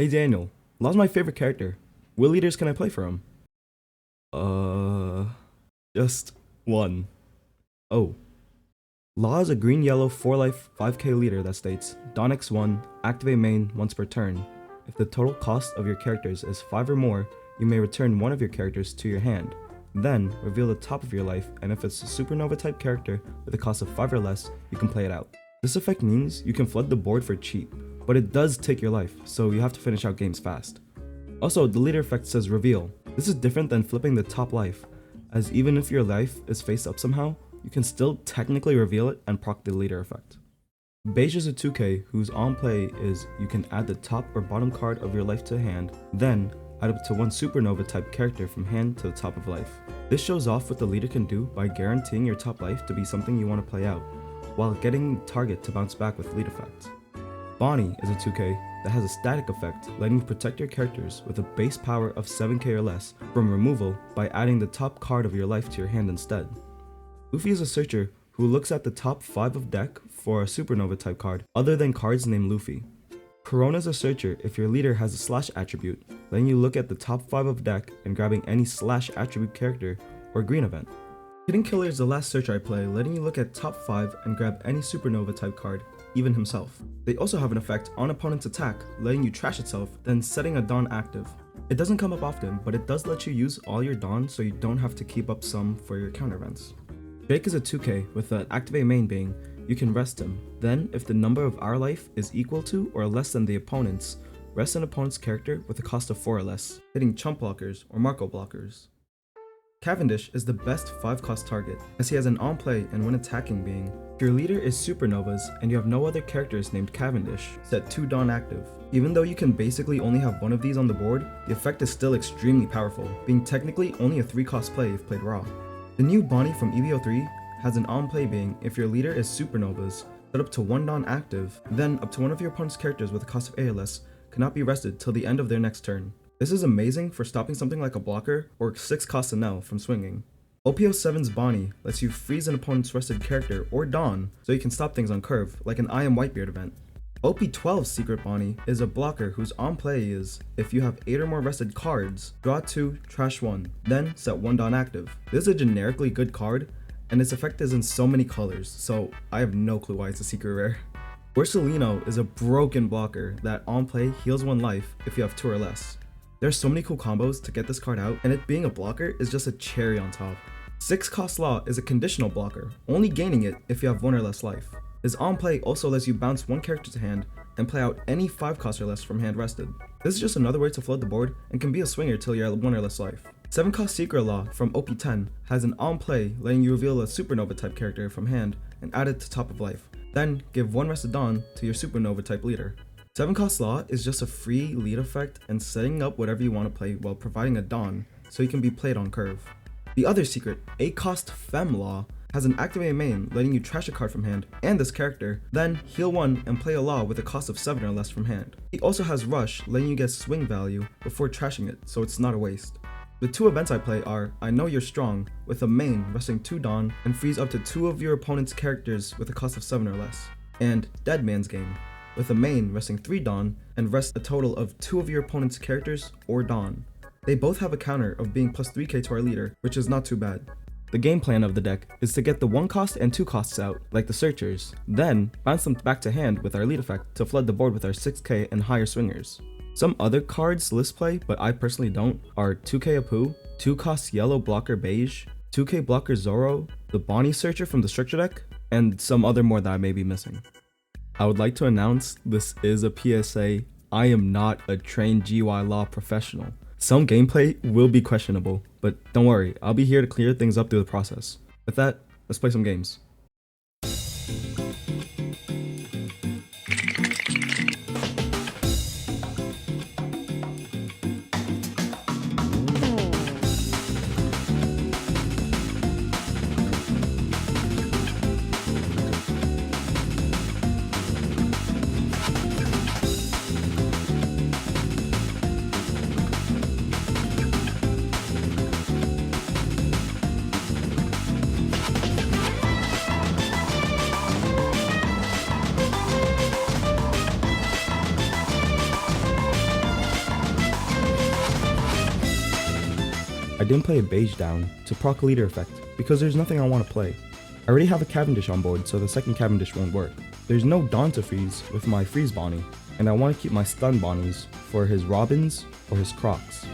Hey Daniel, Law's my favorite character. What leaders can I play for him? Just one. Oh. Law is a green-yellow 4-life 5k leader that states, Don X1, activate main once per turn. If the total cost of your characters is 5 or more, you may return one of your characters to your hand. Then, reveal the top of your life, and if it's a Supernova type character with a cost of 5 or less, you can play it out. This effect means you can flood the board for cheap, but it does take your life, so you have to finish out games fast. Also, the leader effect says reveal. This is different than flipping the top life, as even if your life is face up somehow, you can still technically reveal it and proc the leader effect. Beige is a 2k whose on play is you can add the top or bottom card of your life to hand, then add up to one Supernova type character from hand to the top of life. This shows off what the leader can do by guaranteeing your top life to be something you want to play out, while getting the target to bounce back with lead effect. Bonnie is a 2k that has a static effect letting you protect your characters with a base power of 7k or less from removal by adding the top card of your life to your hand instead. Luffy is a searcher who looks at the top 5 of deck for a Supernova type card other than cards named Luffy. Corona is a searcher if your leader has a slash attribute, letting you look at the top 5 of deck and grabbing any slash attribute character or green event. Hidden Killer is the last searcher I play, letting you look at top 5 and grab any Supernova type card, even himself. They also have an effect on opponent's attack, letting you trash itself, then setting a Dawn active. It doesn't come up often, but it does let you use all your Dawn so you don't have to keep up some for your counter events. Drake is a 2k with an activate main being, you can rest him. Then, if the number of our life is equal to or less than the opponent's, rest an opponent's character with a cost of 4 or less, hitting chump blockers or Marco blockers. Cavendish is the best 5 cost target, as he has an on play and when attacking being, if your leader is Supernovas and you have no other characters named Cavendish, set 2 Dawn active. Even though you can basically only have one of these on the board, the effect is still extremely powerful, being technically only a 3 cost play if played raw. The new Bonnie from EVO3 has an on play being, if your leader is Supernovas, set up to 1 Dawn active, then up to one of your opponent's characters with a cost of 8 or less cannot be rested till the end of their next turn. This is amazing for stopping something like a blocker or 6 cost N L from swinging. OP07's Bonnie lets you freeze an opponent's rested character or Dawn so you can stop things on curve, like an I Am Whitebeard event. OP12's Secret Bonnie is a blocker whose on play is, if you have 8 or more rested cards, draw 2, trash 1, then set 1 Dawn active. This is a generically good card, and its effect is in so many colors, so I have no clue why it's a secret rare. Ursulino is a broken blocker that on play heals 1 life if you have 2 or less. There's so many cool combos to get this card out, and it being a blocker is just a cherry on top. 6 cost Law is a conditional blocker, only gaining it if you have 1 or less life. His on play also lets you bounce 1 character to hand and play out any 5 cost or less from hand rested. This is just another way to flood the board and can be a swinger till you're at 1 or less life. 7 cost Secret Law from OP10 has an on play letting you reveal a Supernova type character from hand and add it to top of life. Then give 1 rested Dawn to your Supernova type leader. 7 cost Law is just a free lead effect and setting up whatever you want to play while providing a Dawn so you can be played on curve. The other secret, 8 cost Fem Law, has an activated main letting you trash a card from hand and this character, then heal 1 and play a Law with a cost of 7 or less from hand. He also has Rush letting you get swing value before trashing it, so it's not a waste. The 2 events I play are I Know You're Strong with a main resting 2 Dawn and freeze up to 2 of your opponent's characters with a cost of 7 or less, and Dead Man's Game with a main resting 3 Dawn and rest a total of 2 of your opponent's characters or Dawn. They both have a counter of being plus 3k to our leader, which is not too bad. The game plan of the deck is to get the 1 cost and 2 costs out, like the searchers, then bounce them back to hand with our lead effect to flood the board with our 6k and higher swingers. Some other cards list play, but I personally don't, are 2k Apu, 2 cost yellow blocker beige, 2k blocker Zoro, the Bonnie searcher from the structure deck, and some other more that I may be missing. I would like to announce this is a PSA, I am not a trained GY Law professional. Some gameplay will be questionable, but don't worry, I'll be here to clear things up through the process. With that, let's play some games. I didn't play a beige down to proc leader effect because there's nothing I want to play. I already have a Cavendish on board, so the second Cavendish won't work. There's no Dawn to freeze with my freeze Bonnie, and I want to keep my stun Bonnies for his Robins or his Crocs.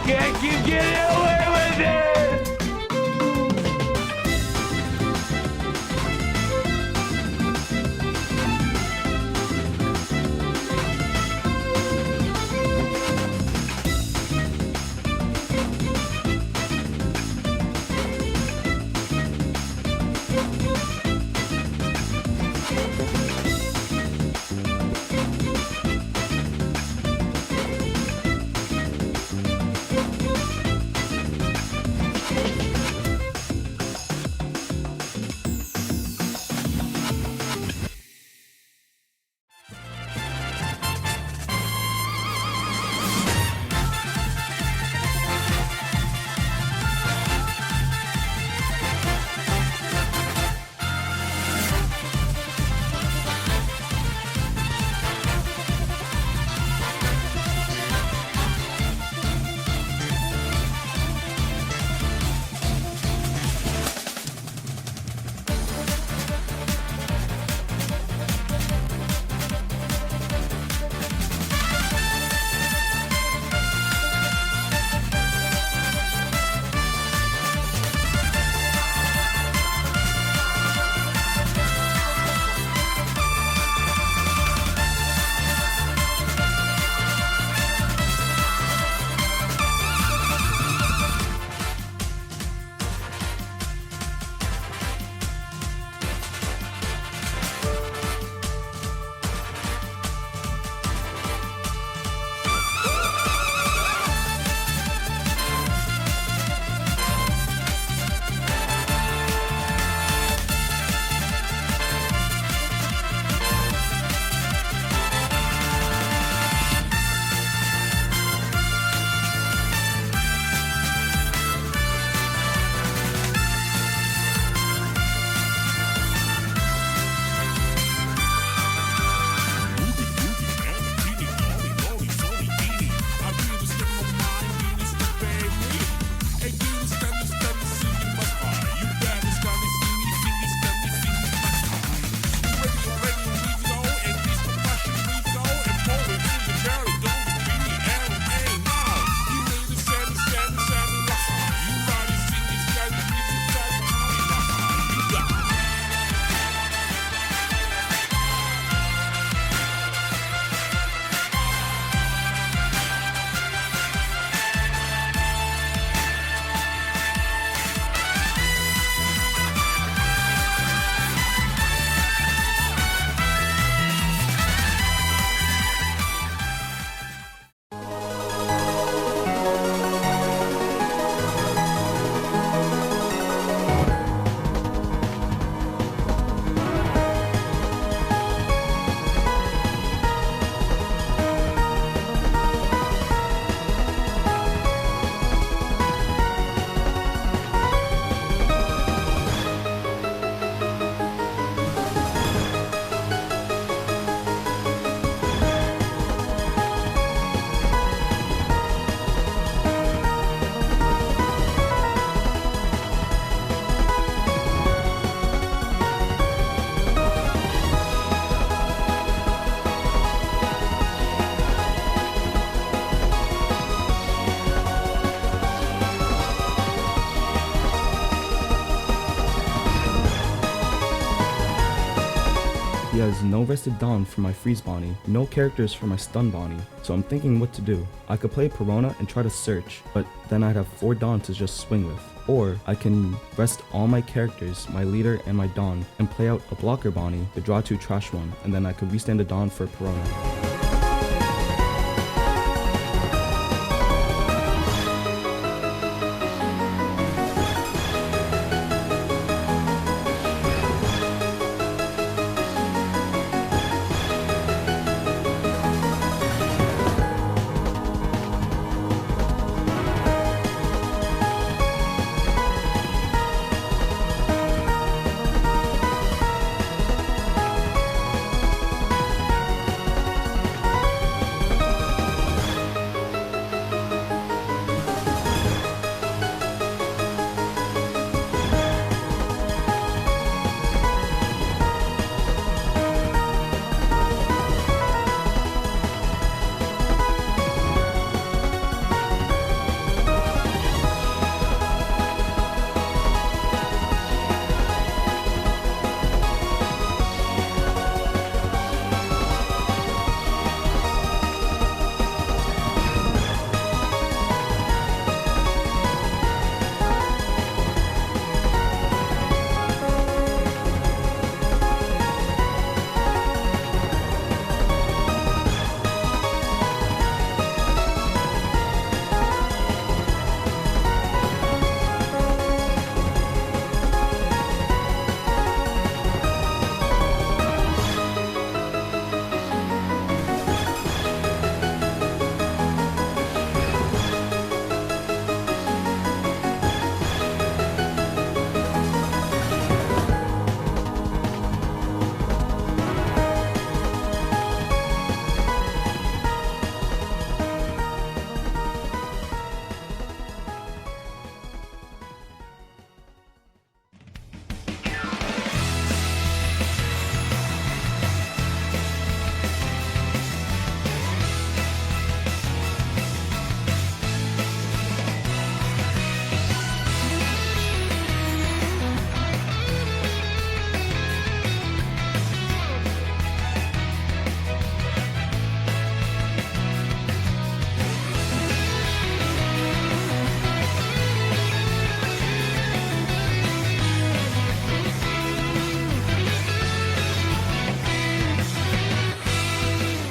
can't keep getting away with it! has no rested Dawn for my freeze Bonnie, no characters for my stun Bonnie, so I'm thinking what to do. I could play Perona and try to search, but then I'd have 4 Dawn to just swing with. Or I can rest all my characters, my leader and my Dawn, and play out a blocker Bonnie to draw 2 trash 1, and then I could restand a Dawn for Perona.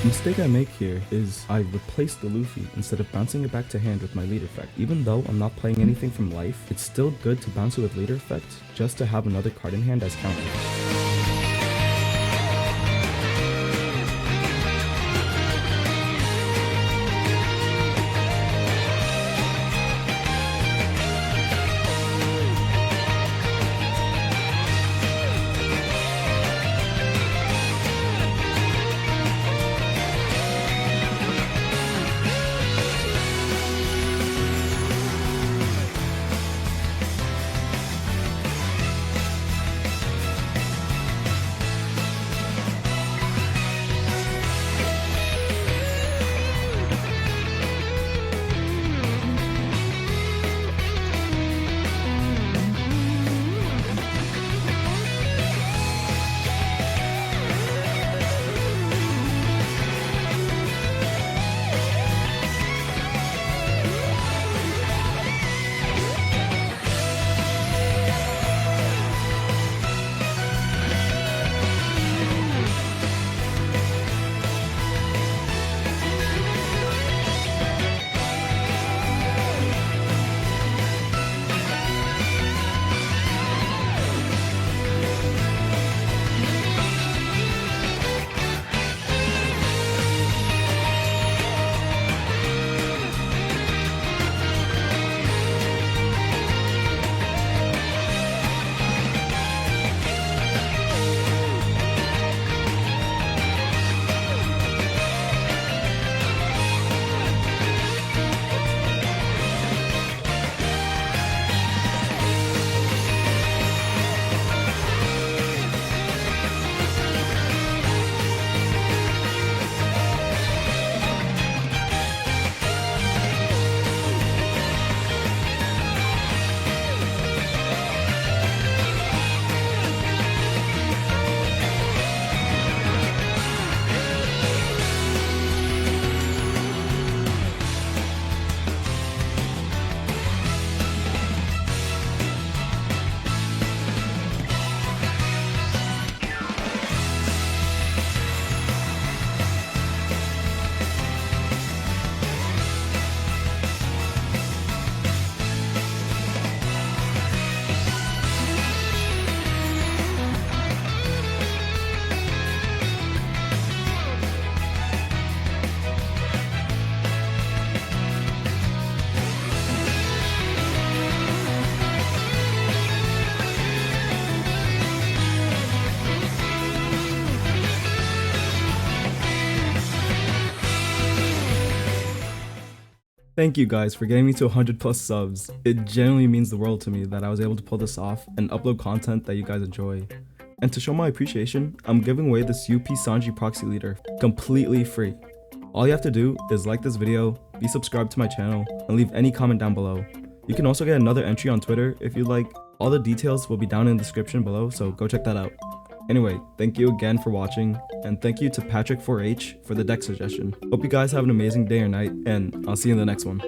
The mistake I make here is I replace the Luffy instead of bouncing it back to hand with my leader effect. Even though I'm not playing anything from life, it's still good to bounce it with leader effect just to have another card in hand as counter. Thank you guys for getting me to 100 plus subs. It genuinely means the world to me that I was able to pull this off and upload content that you guys enjoy. And to show my appreciation, I'm giving away this UP Sanji proxy leader completely free. All you have to do is like this video, be subscribed to my channel, and leave any comment down below. You can also get another entry on Twitter if you'd like. All the details will be down in the description below, so go check that out. Anyway, thank you again for watching, and thank you to Patrick4H for the deck suggestion. Hope you guys have an amazing day or night, and I'll see you in the next one.